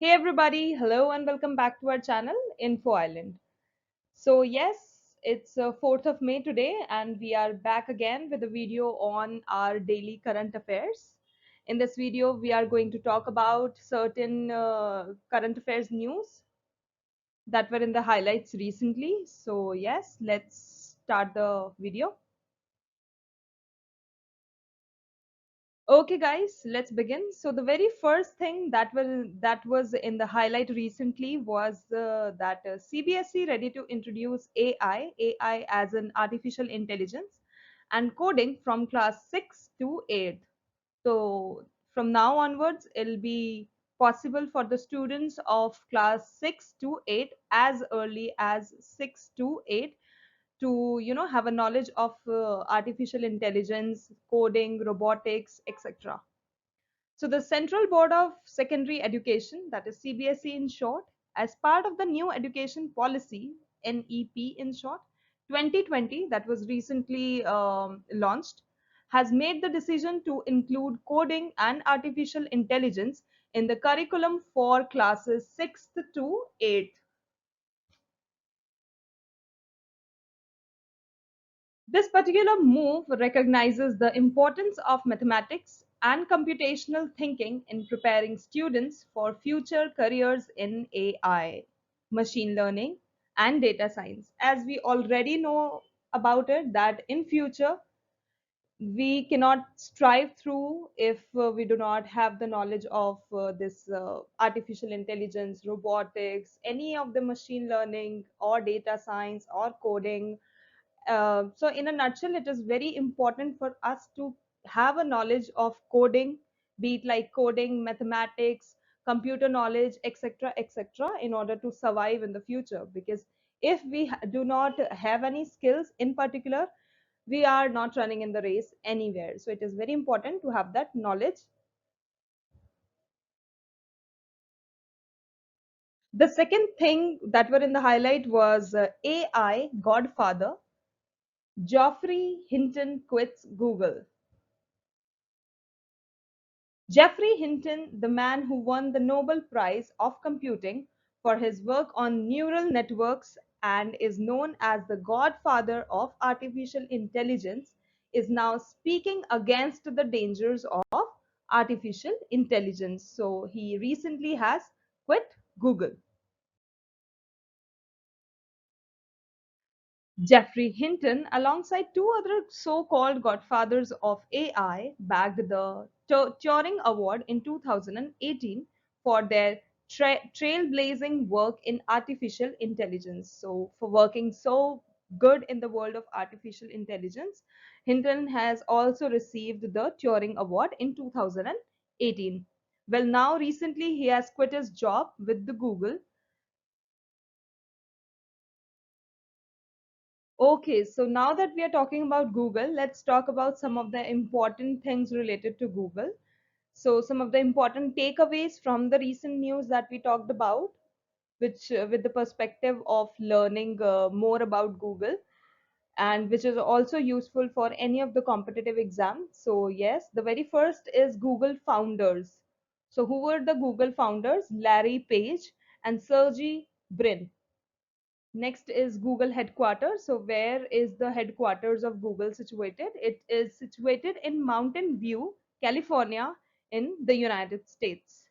Hey everybody, hello and welcome back to our channel Info Island. So yes, it's 4th of May today and we are back again with a video on our daily current affairs. In this video, we are going to talk about certain current affairs news that were in the highlights recently. So yes, let's start the video. Okay, guys, let's begin. So the very first thing that was in the highlight recently was that CBSE ready to introduce AI as an artificial intelligence and coding from class 6 to 8. So from now onwards, it'll be possible for the students of class 6 to 8 as early as 6 to 8 to have a knowledge of artificial intelligence, coding, robotics, etc. So the Central Board of Secondary Education, that is CBSE in short, as part of the new education policy, NEP in short, 2020, that was recently launched, has made the decision to include coding and artificial intelligence in the curriculum for classes 6th to 8th. This particular move recognizes the importance of mathematics and computational thinking in preparing students for future careers in AI, machine learning, and data science. As we already know about it, that in future we cannot strive through if we do not have the knowledge of this artificial intelligence, robotics, any of the machine learning or data science or coding. So in a nutshell, it is very important for us to have a knowledge of coding, be it like coding, mathematics, computer knowledge, etc., etc., in order to survive in the future. Because if we do not have any skills in particular, we are not running in the race anywhere. So it is very important to have that knowledge. The second thing that were in the highlight was AI Godfather. Geoffrey Hinton quits Google. Geoffrey Hinton, the man who won the Nobel Prize of Computing for his work on neural networks and is known as the godfather of artificial intelligence, is now speaking against the dangers of artificial intelligence. So he recently has quit Google. Geoffrey Hinton, alongside two other so-called godfathers of AI, bagged the Turing Award in 2018 for their trailblazing work in artificial intelligence. So, for working so good in the world of artificial intelligence, Hinton has also received the Turing Award in 2018. Well, now recently he has quit his job with the Google. Okay, so now that we are talking about Google, let's talk about some of the important things related to Google. So some of the important takeaways from the recent news that we talked about, which with the perspective of learning more about Google, and which is also useful for any of the competitive exams. So yes, the very first is Google founders. So who were the Google founders? Larry Page and Sergey Brin. Next is Google headquarters. So where is the headquarters of Google situated? It is situated in Mountain View, California in the United States.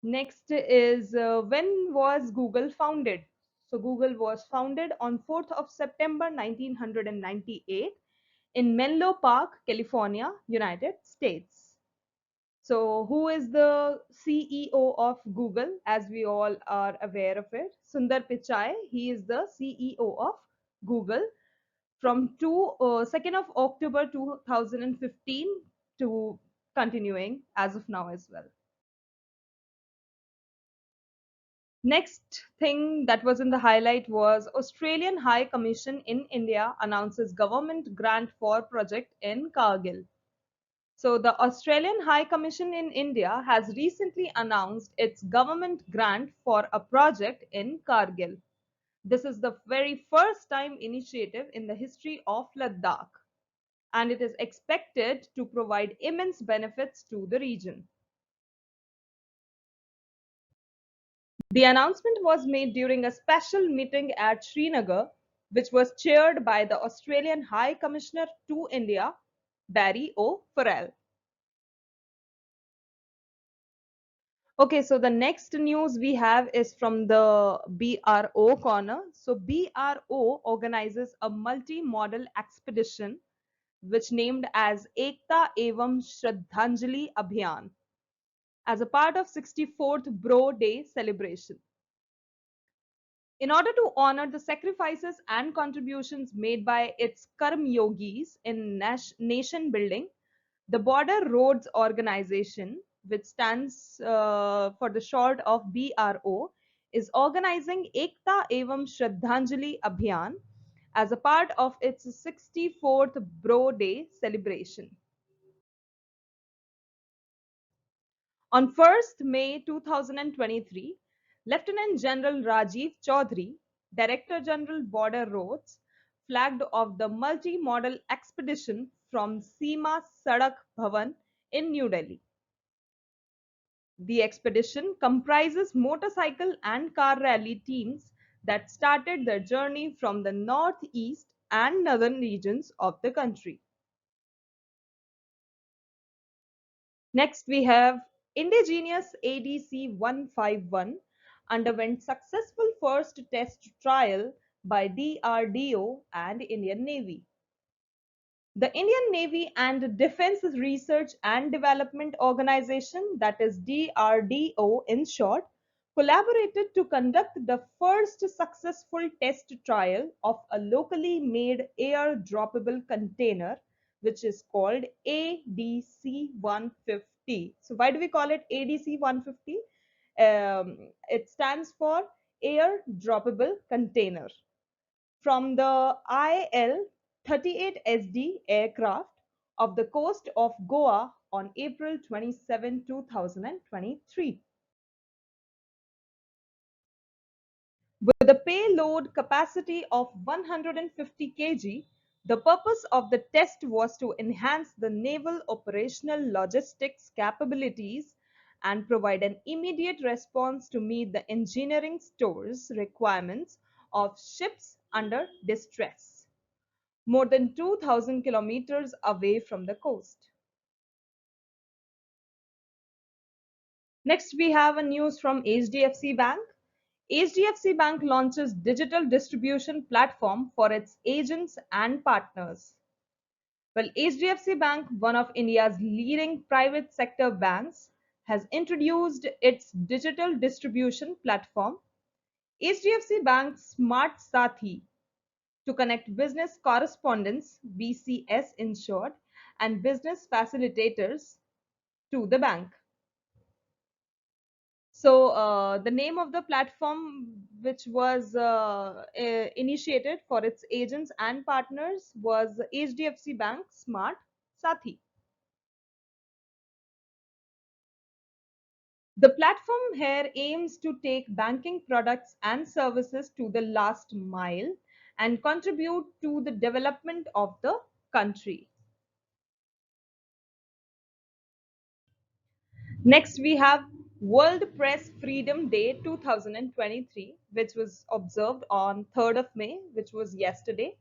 Next is when was Google founded? So Google was founded on 4th of September 1998 in Menlo Park, California, United States. So, who is the CEO of Google? As we all are aware of it, Sundar Pichai. He is the CEO of Google from 2nd of October 2015 to continuing as of now as well. Next thing that was in the highlight was Australian High Commission in India announces government grant for project in Kargil. So the Australian High Commission in India has recently announced its government grant for a project in Kargil. This is the very first time initiative in the history of Ladakh, and it is expected to provide immense benefits to the region. The announcement was made during a special meeting at Srinagar, which was chaired by the Australian High Commissioner to India, Barry O'Farrell. Okay, so the next news we have is from the BRO corner. So BRO organizes a multi-modal expedition which named as Ekta Evam Shraddhanjali Abhiyan as a part of 64th Bro Day celebration. In order to honor the sacrifices and contributions made by its Karm Yogis in nation building, the Border Roads Organization, which stands for the short of BRO, is organizing Ekta Evam Shraddhanjali Abhiyan as a part of its 64th Bro Day celebration. On 1st May 2023, Lieutenant General Rajiv Chaudhary, Director General Border Roads, flagged off the multi-modal expedition from Seema Sadak Bhavan in New Delhi. The expedition comprises motorcycle and car rally teams that started their journey from the northeast and northern regions of the country. Next, we have indigenous ADC 151 underwent successful first test trial by DRDO and Indian Navy. The Indian Navy and Defense Research and Development Organization, that is DRDO in short, collaborated to conduct the first successful test trial of a locally made air droppable container, which is called ADC 150. So why do we call it ADC 150? It stands for air droppable container from the IL-38SD aircraft of the coast of Goa on April 27, 2023. With a payload capacity of 150 kg, the purpose of the test was to enhance the naval operational logistics capabilities and provide an immediate response to meet the engineering stores requirements of ships under distress, more than 2,000 kilometers away from the coast. Next, we have a news from HDFC Bank. HDFC Bank launches digital distribution platform for its agents and partners. Well, HDFC Bank, one of India's leading private sector banks, has introduced its digital distribution platform, HDFC Bank Smart Sathi, to connect business correspondents, BCS in short, and business facilitators to the bank. So the name of the platform, which was initiated for its agents and partners, was HDFC Bank Smart Sathi. The platform here aims to take banking products and services to the last mile and contribute to the development of the country. Next, we have World Press Freedom Day 2023, which was observed on 3rd of May, which was yesterday.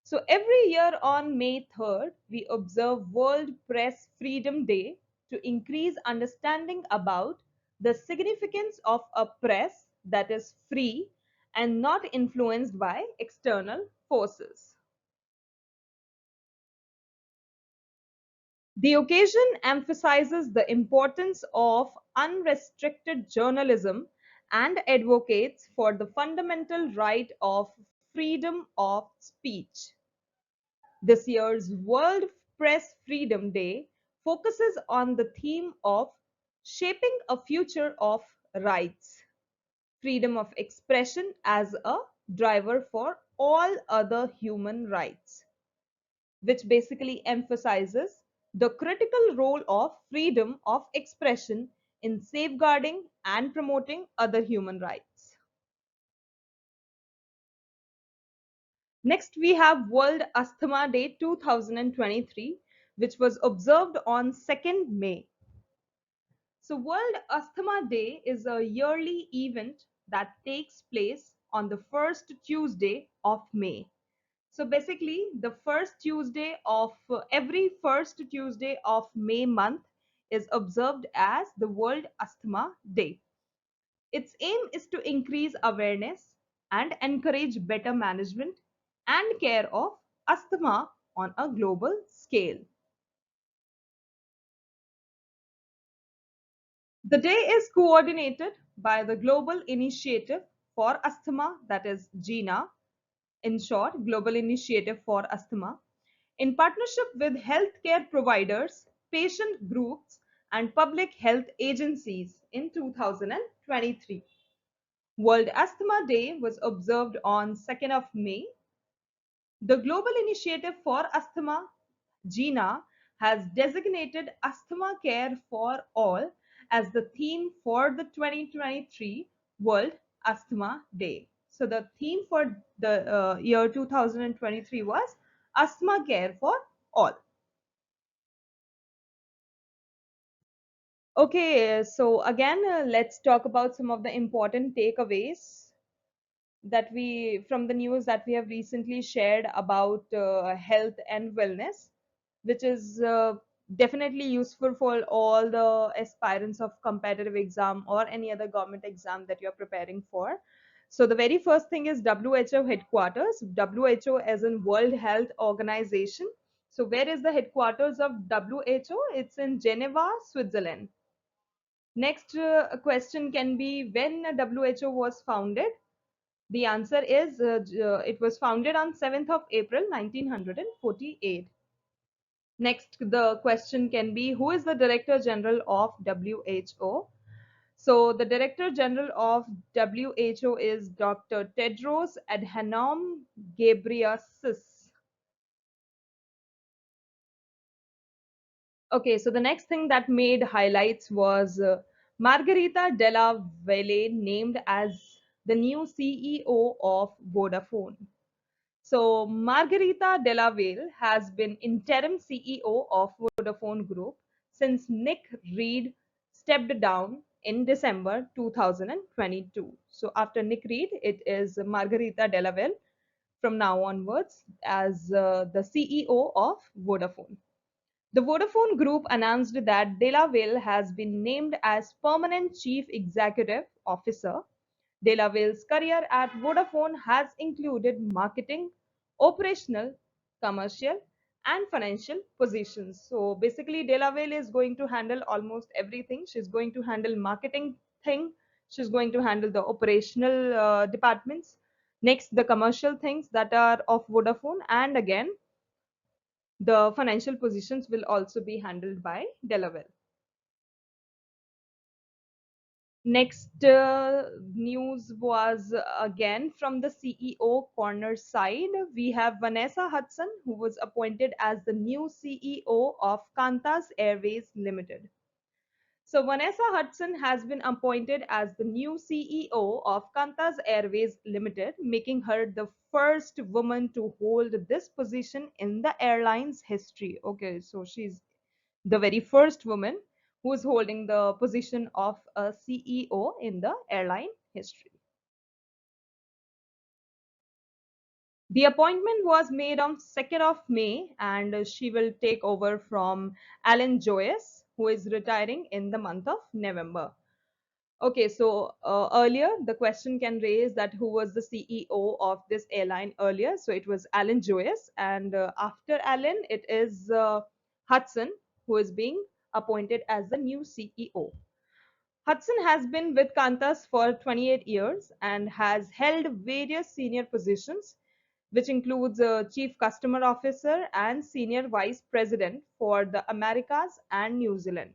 So every year on May 3rd, we observe World Press Freedom Day to increase understanding about the significance of a press that is free and not influenced by external forces. The occasion emphasizes the importance of unrestricted journalism and advocates for the fundamental right of freedom of speech. This year's World Press Freedom Day focuses on the theme of shaping a future of rights, freedom of expression as a driver for all other human rights, which basically emphasizes the critical role of freedom of expression in safeguarding and promoting other human rights. Next, we have World Asthma Day 2023, which was observed on 2nd May. So, World Asthma Day is a yearly event that takes place on the first Tuesday of May. So, basically, the first Tuesday of every first Tuesday of May month is observed as the World Asthma Day. Its aim is to increase awareness and encourage better management and care of asthma on a global scale. The day is coordinated by the Global Initiative for Asthma, that is GINA, in short, Global Initiative for Asthma, in partnership with healthcare providers, patient groups, and public health agencies in 2023. World Asthma Day was observed on 2nd of May. The Global Initiative for Asthma, GINA, has designated Asthma Care for All as the theme for the 2023 World Asthma Day. So the theme for the year 2023 was Asthma Care for All. Okay, so again, let's talk about some of the important takeaways that we from the news that we have recently shared about health and wellness, which is definitely useful for all the aspirants of competitive exam or any other government exam that you're preparing for. So the very first thing is WHO headquarters. WHO as in World Health Organization. So where is the headquarters of WHO? It's in Geneva, Switzerland. Next question can be when WHO was founded. The answer is it was founded on 7th of April 1948. Next, the question can be who is the Director General of WHO? So the Director General of WHO is Dr. Tedros Adhanom Ghebreyesus. Okay, so the next thing that made highlights was Margarita Della Valle named as the new CEO of Vodafone. So Margarita Della Valle has been interim CEO of Vodafone Group since Nick Reed stepped down in December 2022. So after Nick Reed, it is Margarita Della Valle from now onwards as the CEO of Vodafone. The Vodafone Group announced that Della Valle has been named as permanent chief executive officer. Della Valle's career at Vodafone has included marketing, operational, commercial, and financial positions. So basically, Della Valle is going to handle almost everything. She's going to handle marketing thing. She's going to handle the operational departments. Next, the commercial things that are of Vodafone, and again, the financial positions will also be handled by Della Valle. Next news was again from the CEO corner side. We have Vanessa Hudson, who was appointed as the new CEO of QANTAS Airways Limited. So Vanessa Hudson has been appointed as the new CEO of QANTAS Airways Limited, making her the first woman to hold this position in the airline's history. Okay, so she's the very first woman who is holding the position of a CEO in the airline history. The appointment was made on 2nd of May and she will take over from Alan Joyce, who is retiring in the month of November. Okay, so earlier the question can raise that who was the CEO of this airline earlier. So it was Alan Joyce, and after Alan, it is Hudson who is being appointed as the new CEO. Hudson has been with Qantas for 28 years and has held various senior positions, which includes Chief Customer Officer and Senior Vice President for the Americas and New Zealand.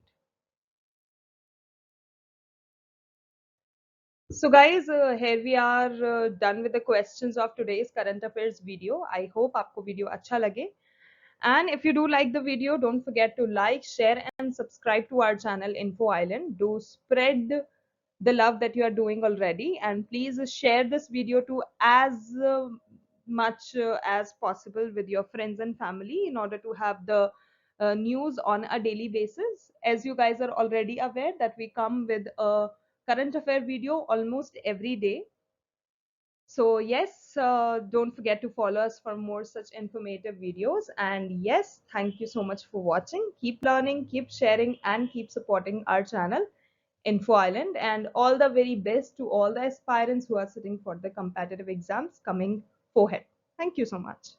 So guys, here we are done with the questions of today's current affairs video. I hope आपको video अच्छा लगे. And if you do like the video, don't forget to like, share and subscribe to our channel Info Island. Do spread the love that you are doing already, and please share this video to as much as possible with your friends and family in order to have the news on a daily basis. As you guys are already aware that we come with a current affair video almost every day. So yes, don't forget to follow us for more such informative videos. And yes, thank you so much for watching. Keep learning, keep sharing, and keep supporting our channel, Info Island. And all the very best to all the aspirants who are sitting for the competitive exams coming forward. Thank you so much.